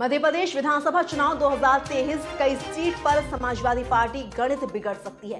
मध्य प्रदेश विधानसभा चुनाव 2023 कई सीट पर समाजवादी पार्टी गणित बिगड़ सकती है।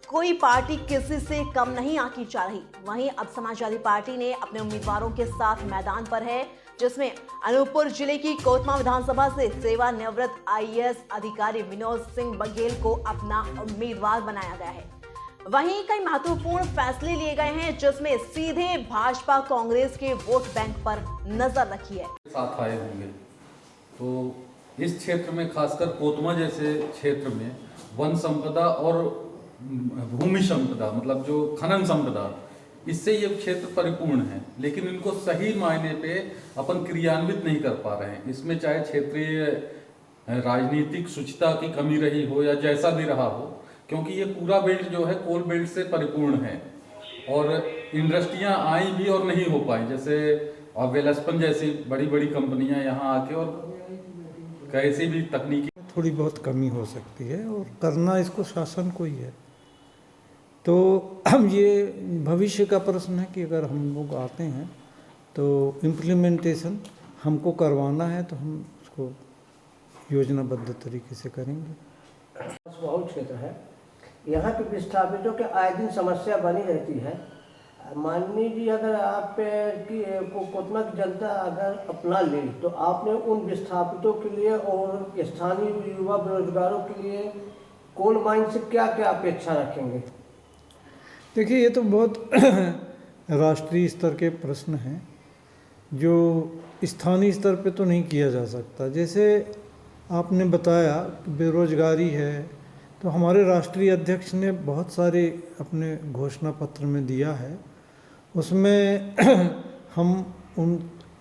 कोई पार्टी किसी से कम नहीं आंकी जा रही। वहीं अब समाजवादी पार्टी ने अपने उम्मीदवारों के साथ मैदान पर है, जिसमें अनूपपुर जिले की कोतमा विधानसभा से सेवानिवृत्त आईएएस अधिकारी विनोद सिंह बघेल को अपना उम्मीदवार बनाया गया है। वहीं कई महत्वपूर्ण फैसले लिए गए हैं, जिसमें सीधे भाजपा कांग्रेस के वोट बैंक पर नजर रखी है। साथ आए होंगे तो इस क्षेत्र में, खासकर कोतमा जैसे क्षेत्र में, वन संपदा और भूमि संपदा, मतलब जो खनन संपदा, इससे ये क्षेत्र परिपूर्ण है, लेकिन इनको सही मायने पे अपन क्रियान्वित नहीं कर पा रहे हैं। इसमें चाहे क्षेत्रीय राजनीतिक शुचिता की कमी रही हो या जैसा भी रहा हो, क्योंकि ये पूरा बेल्ट जो है कोल बेल्ट से परिपूर्ण है और इंडस्ट्रियां आई भी और नहीं हो पाई। जैसे और वेलस्पन जैसी बड़ी बड़ी कंपनियां यहाँ आके और कैसी भी तकनीकी थोड़ी बहुत कमी हो सकती है और करना इसको शासन को ही है। तो हम ये भविष्य का प्रश्न है कि अगर हम लोग आते हैं तो इम्प्लीमेंटेशन हमको करवाना है तो हम उसको योजनाबद्ध तरीके से करेंगे। बहुल क्षेत्र है, यहाँ के विस्थापितों के आए दिन समस्या बनी रहती है। माननीय जी, अगर आप की कोतमा की जनता अगर अपना ले तो आपने उन विस्थापितों के लिए और स्थानीय युवा बेरोजगारों के लिए कोल माइन से क्या क्या अपेक्षा रखेंगे? देखिए, ये तो बहुत राष्ट्रीय स्तर के प्रश्न हैं जो स्थानीय स्तर पे तो नहीं किया जा सकता। जैसे आपने बताया बेरोजगारी है, तो हमारे राष्ट्रीय अध्यक्ष ने बहुत सारे अपने घोषणा पत्र में दिया है। उसमें हम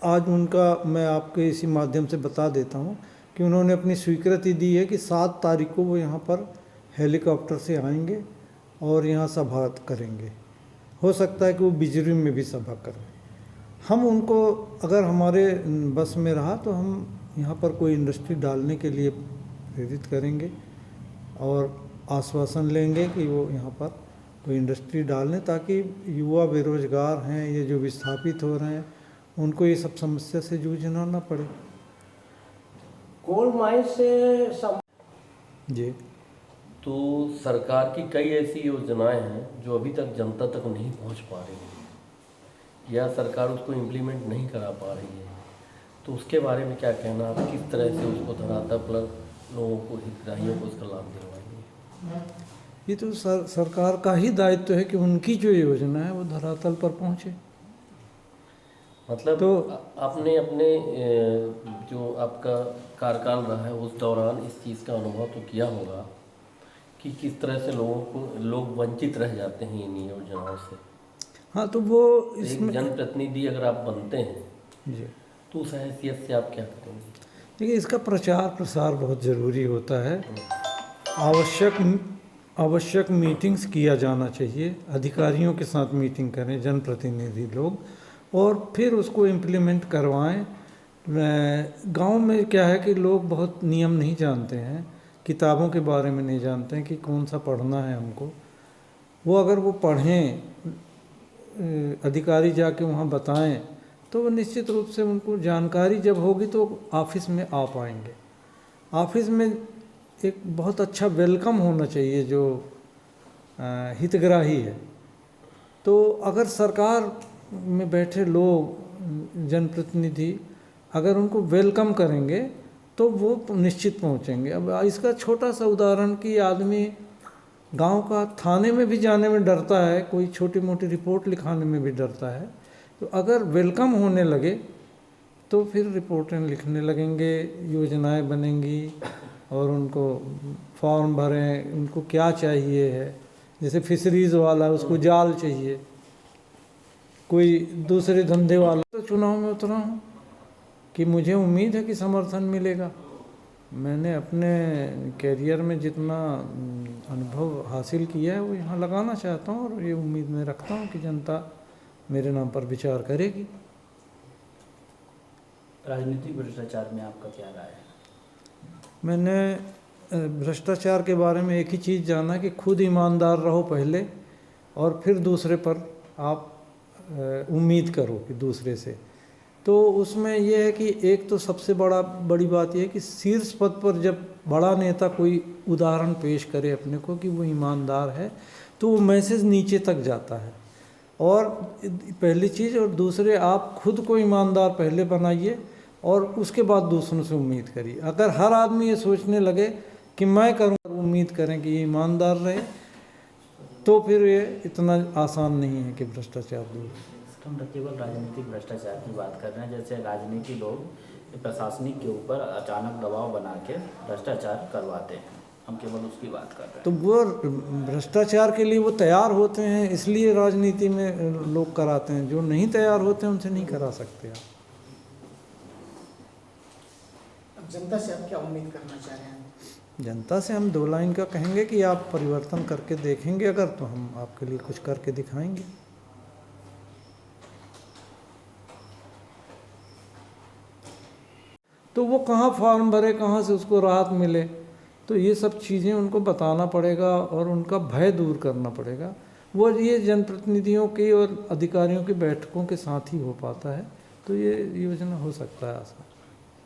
आज उनका मैं आपके इसी माध्यम से बता देता हूँ कि उन्होंने अपनी स्वीकृति दी है कि 7 तारीख को वो यहाँ पर हेलीकॉप्टर से आएंगे और यहाँ सभा करेंगे। हो सकता है कि वो बिजरी में भी सभा करें। हम उनको, अगर हमारे बस में रहा तो हम यहाँ पर कोई इंडस्ट्री डालने के लिए प्रेरित करेंगे और आश्वासन लेंगे कि वो यहाँ पर कोई इंडस्ट्री डालें, ताकि युवा बेरोजगार हैं, ये जो विस्थापित हो रहे हैं, उनको ये सब समस्या से जूझना ना पड़े। कोल माइन से जी, तो सरकार की कई ऐसी योजनाएं हैं जो अभी तक जनता तक नहीं पहुंच पा रही है या सरकार उसको इम्प्लीमेंट नहीं करा पा रही है, तो उसके बारे में क्या कहना, आप किस तरह से उसको धरातल पर लोगों को, हितग्राहियों को उसका लाभ दिलवाएंगे? ये तो सरकार का ही दायित्व है कि उनकी जो योजना है वो धरातल पर पहुँचे। मतलब तो आपने अपने जो आपका कार्यकाल रहा है उस दौरान इस चीज़ का अनुभव तो किया होगा कि किस तरह से लोग वंचित रह जाते हैं इन योजनाओं से। हाँ, तो वो एक जनप्रतिनिधि अगर आप बनते हैं जी, तो उस हैसियत से आप क्या करेंगे? देखिए, इसका प्रचार प्रसार बहुत ज़रूरी होता है। आवश्यक मीटिंग्स किया जाना चाहिए, अधिकारियों के साथ मीटिंग करें जनप्रतिनिधि लोग और फिर उसको इम्प्लीमेंट करवाएं। गांव में क्या है कि लोग बहुत नियम नहीं जानते हैं, किताबों के बारे में नहीं जानते हैं कि कौन सा पढ़ना है हमको। वो अगर वो पढ़ें, अधिकारी जाके वहाँ बताएं, तो वो निश्चित रूप से उनको जानकारी जब होगी तो ऑफिस में आ पाएंगे। ऑफिस में एक बहुत अच्छा वेलकम होना चाहिए जो हितग्राही है। तो अगर सरकार में बैठे लोग, जनप्रतिनिधि, अगर उनको वेलकम करेंगे तो वो निश्चित पहुंचेंगे। अब इसका छोटा सा उदाहरण कि आदमी गांव का थाने में भी जाने में डरता है, कोई छोटी मोटी रिपोर्ट लिखाने में भी डरता है। तो अगर वेलकम होने लगे तो फिर रिपोर्टें लिखने लगेंगे, योजनाएं बनेंगी और उनको फॉर्म भरें, उनको क्या चाहिए है। जैसे फिशरीज़ वाला, उसको जाल चाहिए, कोई दूसरे धंधे वाला। तो चुनाव में उतरा हूँ कि मुझे उम्मीद है कि समर्थन मिलेगा। मैंने अपने कैरियर में जितना अनुभव हासिल किया है वो यहाँ लगाना चाहता हूँ और ये उम्मीद मैं रखता हूँ कि जनता मेरे नाम पर विचार करेगी। राजनीतिक भ्रष्टाचार में आपका क्या राय है? मैंने भ्रष्टाचार के बारे में एक ही चीज़ जाना कि खुद ईमानदार रहो पहले और फिर दूसरे पर आप उम्मीद करो कि दूसरे से। तो उसमें ये है कि एक तो सबसे बड़ी बात यह है कि शीर्ष पद पर जब बड़ा नेता कोई उदाहरण पेश करे अपने को कि वो ईमानदार है, तो वो मैसेज नीचे तक जाता है। और पहली चीज़, और दूसरे आप खुद को ईमानदार पहले बनाइए और उसके बाद दूसरों से उम्मीद करिए। अगर हर आदमी ये सोचने लगे कि मैं करूँगा, उम्मीद करें कि ये ईमानदार रहे, तो फिर ये इतना आसान नहीं है कि भ्रष्टाचार दूर हो। हम तो केवल राजनीतिक भ्रष्टाचार की बात कर रहे हैं, जैसे राजनीति लोग प्रशासनिक के ऊपर अचानक दबाव बना के भ्रष्टाचार करवाते हैं, हम केवल उसकी बात कर रहे हैं। तो वो भ्रष्टाचार के लिए वो तैयार होते हैं, इसलिए राजनीति में लोग कराते हैं। जो नहीं तैयार होते हैं उनसे नहीं करा सकते आप। अब जनता से आप क्या उम्मीद करना चाह रहे हैं? जनता से हम 2 लाइन का कहेंगे कि आप परिवर्तन करके देखेंगे अगर, तो हम आपके लिए कुछ करके दिखाएंगे। तो वो कहाँ फॉर्म भरे, कहाँ से उसको राहत मिले, तो ये सब चीज़ें उनको बताना पड़ेगा और उनका भय दूर करना पड़ेगा। वो ये जनप्रतिनिधियों की और अधिकारियों की बैठकों के साथ ही हो पाता है, तो ये योजना हो सकता है आसान।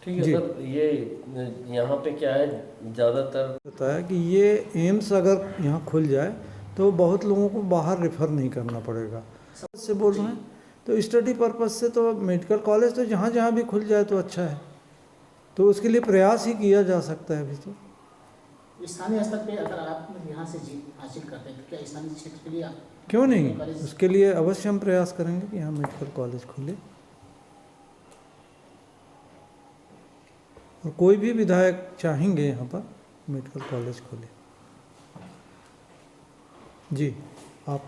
ठीक है सर, ये यहाँ पे क्या है, ज़्यादातर होता है कि ये एम्स अगर यहाँ खुल जाए तो बहुत लोगों को बाहर रेफ़र नहीं करना पड़ेगा। से बोल रहे हैं तो स्टडी पर्पज़ से तो मेडिकल कॉलेज तो जहाँ जहाँ भी खुल जाए तो अच्छा है, तो उसके लिए प्रयास ही किया जा सकता है अभी तो। स्थानीय स्तर पे अगर आप यहाँ से जीत हासिल करते हैं तो क्या स्थानीय क्षेत्र के लिए क्यों नहीं, उसके लिए अवश्य हम प्रयास करेंगे कि यहाँ मेडिकल कॉलेज खुले और कोई भी विधायक चाहेंगे यहाँ पर मेडिकल कॉलेज खोले। जी, आप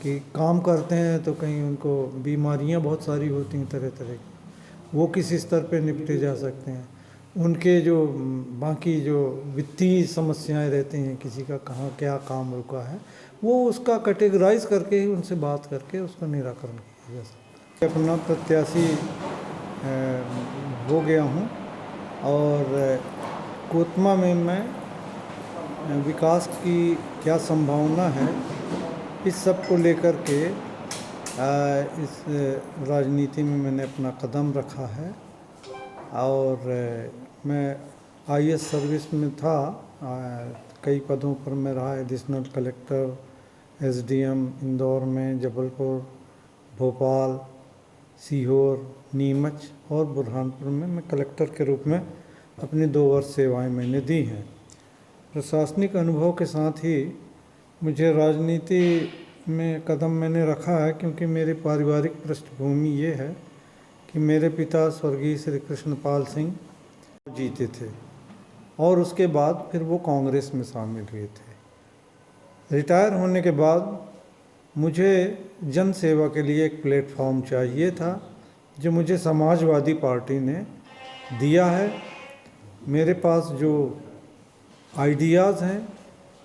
कि काम करते हैं तो कहीं उनको बीमारियाँ बहुत सारी होती हैं तरह तरह की, वो किस स्तर पे निपटे जा सकते हैं। उनके जो बाकी जो वित्तीय समस्याएं रहती हैं, किसी का कहाँ क्या काम रुका है, वो उसका कैटेगराइज करके ही उनसे बात करके उसका निराकरण किया जा सकता है। अपना प्रत्याशी हो गया हूँ और कोतमा में मैं विकास की क्या संभावना है इस सब को लेकर के इस राजनीति में मैंने अपना कदम रखा है। और मैं IAS सर्विस में था, कई पदों पर मैं रहा, एडिशनल कलेक्टर, SDM इंदौर में, जबलपुर, भोपाल, सीहोर, नीमच और बुरहानपुर में मैं कलेक्टर के रूप में अपनी 2 वर्ष सेवाएं मैंने दी हैं। प्रशासनिक अनुभव के साथ ही मुझे राजनीति में कदम मैंने रखा है, क्योंकि मेरी पारिवारिक पृष्ठभूमि ये है कि मेरे पिता स्वर्गीय श्री कृष्णपाल सिंह जीते थे और उसके बाद फिर वो कांग्रेस में शामिल हुए थे। रिटायर होने के बाद मुझे जन सेवा के लिए एक प्लेटफॉर्म चाहिए था, जो मुझे समाजवादी पार्टी ने दिया है। मेरे पास जो आइडियाज़ हैं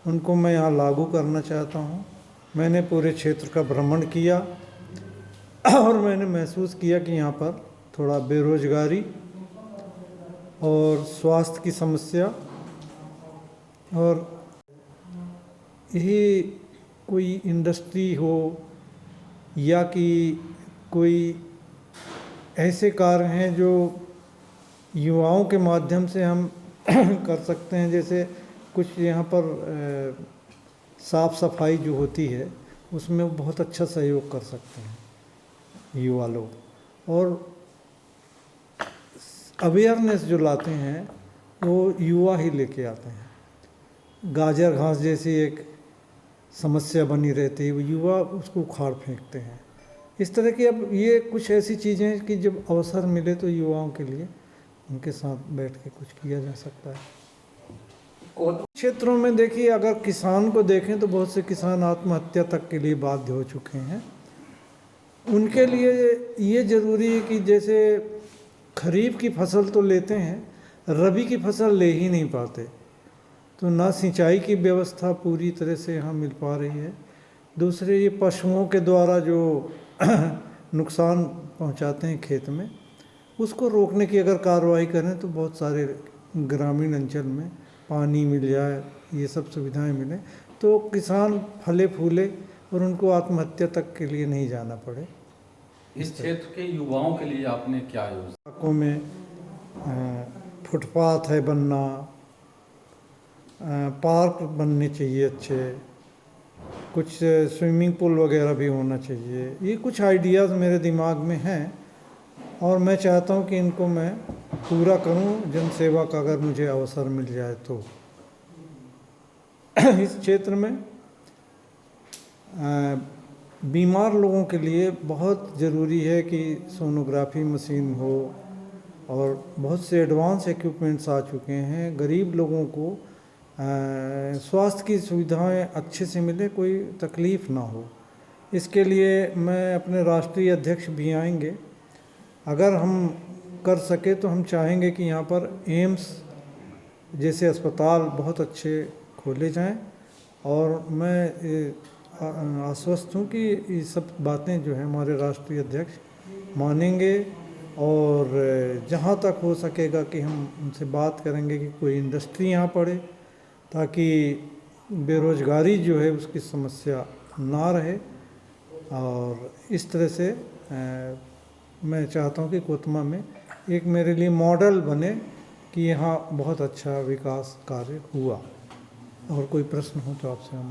उनको मैं यहाँ लागू करना चाहता हूँ। मैंने पूरे क्षेत्र का भ्रमण किया और मैंने महसूस किया कि यहाँ पर थोड़ा बेरोजगारी और स्वास्थ्य की समस्या और यही कोई इंडस्ट्री हो या कि कोई ऐसे कार्य हैं जो युवाओं के माध्यम से हम कर सकते हैं। जैसे कुछ यहाँ पर साफ़ सफाई जो होती है उसमें बहुत अच्छा सहयोग कर सकते हैं युवा लोग, और अवेयरनेस जो लाते हैं वो युवा ही लेके आते हैं। गाजर घास जैसी एक समस्या बनी रहती है, वो युवा उसको उखाड़ फेंकते हैं। इस तरह की अब ये कुछ ऐसी चीज़ें कि जब अवसर मिले तो युवाओं के लिए उनके साथ बैठ के कुछ किया जा सकता है। क्षेत्रों में देखिए, अगर किसान को देखें तो बहुत से किसान आत्महत्या तक के लिए बाध्य हो चुके हैं। उनके लिए ये ज़रूरी है कि जैसे खरीफ की फसल तो लेते हैं, रबी की फसल ले ही नहीं पाते, तो ना सिंचाई की व्यवस्था पूरी तरह से यहाँ मिल पा रही है। दूसरे ये पशुओं के द्वारा जो नुकसान पहुँचाते हैं खेत में, उसको रोकने की अगर कार्रवाई करें तो बहुत सारे ग्रामीण अंचल में पानी मिल जाए, ये सब सुविधाएं मिलें तो किसान फले फूले और उनको आत्महत्या तक के लिए नहीं जाना पड़े। इस क्षेत्र के युवाओं के लिए आपने क्या योजना? इलाकों में फुटपाथ है बनना, पार्क बनने चाहिए अच्छे, कुछ स्विमिंग पूल वगैरह भी होना चाहिए। ये कुछ आइडियाज़ मेरे दिमाग में हैं और मैं चाहता हूँ कि इनको मैं पूरा करूँ जनसेवा का अगर मुझे अवसर मिल जाए तो। इस क्षेत्र में बीमार लोगों के लिए बहुत ज़रूरी है कि सोनोग्राफी मशीन हो और बहुत से एडवांस इक्विपमेंट्स आ चुके हैं। गरीब लोगों को स्वास्थ्य की सुविधाएं अच्छे से मिले, कोई तकलीफ़ ना हो। इसके लिए मैं अपने राष्ट्रीय अध्यक्ष भी आएंगे। अगर हम कर सके तो हम चाहेंगे कि यहाँ पर एम्स जैसे अस्पताल बहुत अच्छे खोले जाएं और मैं आश्वस्त हूँ कि ये सब बातें जो है हमारे राष्ट्रीय अध्यक्ष मानेंगे और जहाँ तक हो सकेगा कि हम उनसे बात करेंगे कि कोई इंडस्ट्री यहाँ पड़े ताकि बेरोज़गारी जो है उसकी समस्या ना रहे। और इस तरह से मैं चाहता हूँ कि कोतमा में एक मेरे लिए मॉडल बने कि यहाँ बहुत अच्छा विकास कार्य हुआ। और कोई प्रश्न हो तो आपसे हम